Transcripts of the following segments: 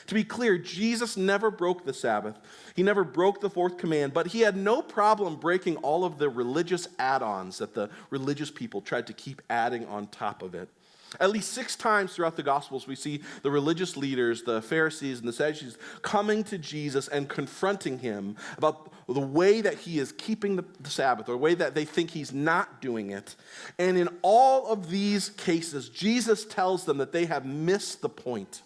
To be clear, Jesus never broke the Sabbath. He never broke the fourth command, but he had no problem breaking all of the religious add-ons that the religious people tried to keep adding on top of it. At least 6 times throughout the Gospels, we see the religious leaders, the Pharisees and the Sadducees, coming to Jesus and confronting him about the way that he is keeping the Sabbath, or the way that they think he's not doing it. And in all of these cases, Jesus tells them that they have missed the point.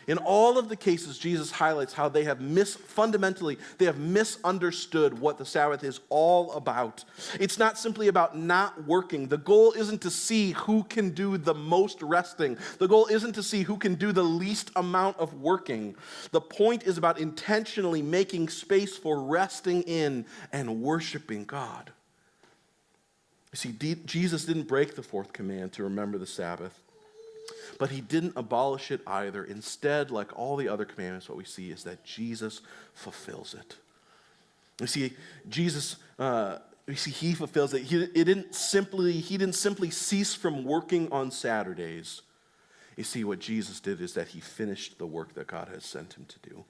In all of the cases, Jesus highlights how they have fundamentally misunderstood what the Sabbath is all about. It's not simply about not working. The goal isn't to see who can do the most resting. The goal isn't to see who can do the least amount of working. The point is about intentionally making space for resting in and worshiping God. You see, Jesus didn't break the fourth command to remember the Sabbath. But he didn't abolish it either. Instead, like all the other commandments, what we see is that Jesus fulfills it. You see, he fulfills it. He didn't simply cease from working on Saturdays. You see, what Jesus did is that he finished the work that God has sent him to do.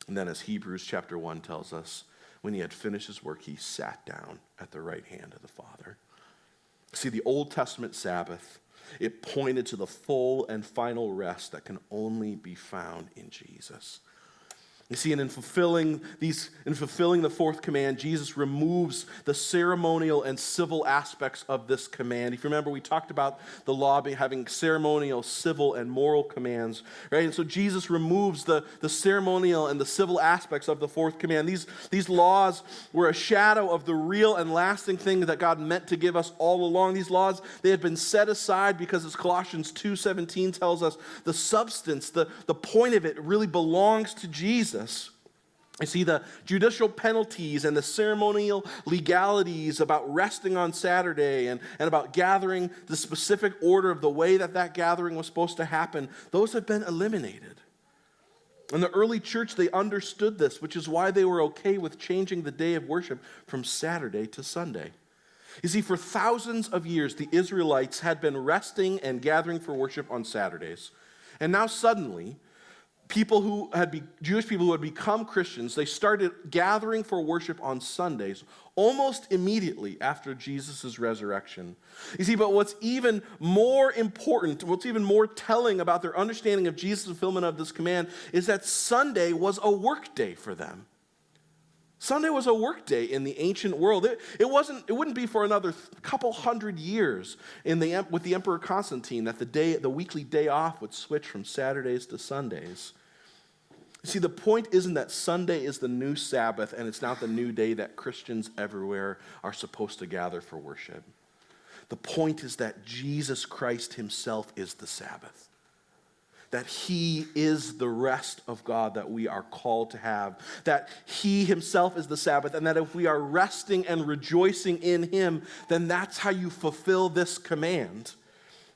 And then as Hebrews chapter 1 tells us, when he had finished his work, he sat down at the right hand of the Father. See, the Old Testament Sabbath, it pointed to the full and final rest that can only be found in Jesus. You see, and in fulfilling the fourth command, Jesus removes the ceremonial and civil aspects of this command. If you remember, we talked about the law having ceremonial, civil, and moral commands, right? And so Jesus removes the ceremonial and the civil aspects of the fourth command. These laws were a shadow of the real and lasting thing that God meant to give us all along. These laws, they had been set aside because, as Colossians 2:17 tells us, the substance, the point of it really belongs to Jesus. You see, the judicial penalties and the ceremonial legalities about resting on Saturday and about gathering, the specific order of the way that gathering was supposed to happen, those have been eliminated. In the early church, they understood this, which is why they were okay with changing the day of worship from Saturday to Sunday. You see, for thousands of years, the Israelites had been resting and gathering for worship on Saturdays. And now suddenly, Jewish people who had become Christians, they started gathering for worship on Sundays almost immediately after Jesus' resurrection. You see, but what's even more important, what's even more telling about their understanding of Jesus' fulfillment of this command is that Sunday was a work day for them. Sunday was a work day in the ancient world. It wouldn't be for another couple hundred years with the Emperor Constantine that the weekly day off would switch from Saturdays to Sundays. You see, the point isn't that Sunday is the new Sabbath and it's not the new day that Christians everywhere are supposed to gather for worship. The point is that Jesus Christ himself is the Sabbath. That he is the rest of God that we are called to have. That he himself is the Sabbath, and that if we are resting and rejoicing in him, then that's how you fulfill this command.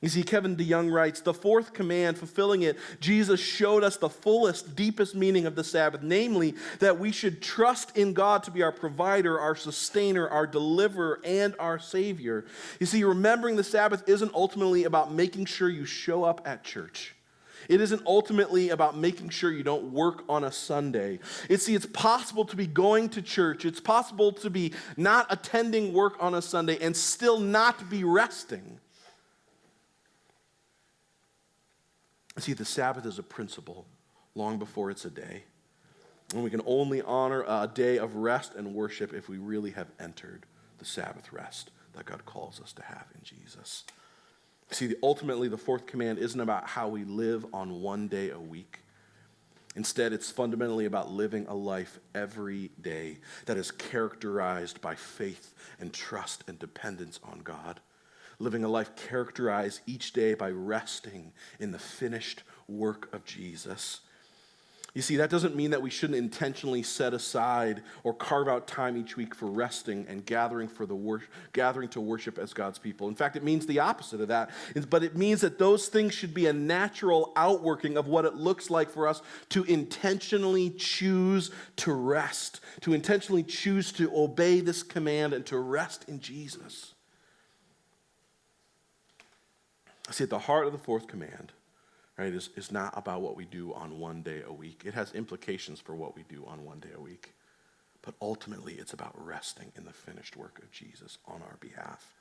You see, Kevin DeYoung writes, the fourth command, fulfilling it, Jesus showed us the fullest, deepest meaning of the Sabbath, namely that we should trust in God to be our provider, our sustainer, our deliverer, and our Savior. You see, remembering the Sabbath isn't ultimately about making sure you show up at church. It isn't ultimately about making sure you don't work on a Sunday. It's possible to be going to church. It's possible to be not attending work on a Sunday and still not be resting. See, the Sabbath is a principle long before it's a day. And we can only honor a day of rest and worship if we really have entered the Sabbath rest that God calls us to have in Jesus. See, ultimately, the fourth command isn't about how we live on one day a week. Instead, it's fundamentally about living a life every day that is characterized by faith and trust and dependence on God. Living a life characterized each day by resting in the finished work of Jesus. You see, that doesn't mean that we shouldn't intentionally set aside or carve out time each week for resting and gathering to worship as God's people. In fact, it means the opposite of that. But it means that those things should be a natural outworking of what it looks like for us to intentionally choose to rest, to intentionally choose to obey this command and to rest in Jesus. See, at the heart of the fourth command, right, is not about what we do on one day a week. It has implications for what we do on one day a week. But ultimately, it's about resting in the finished work of Jesus on our behalf.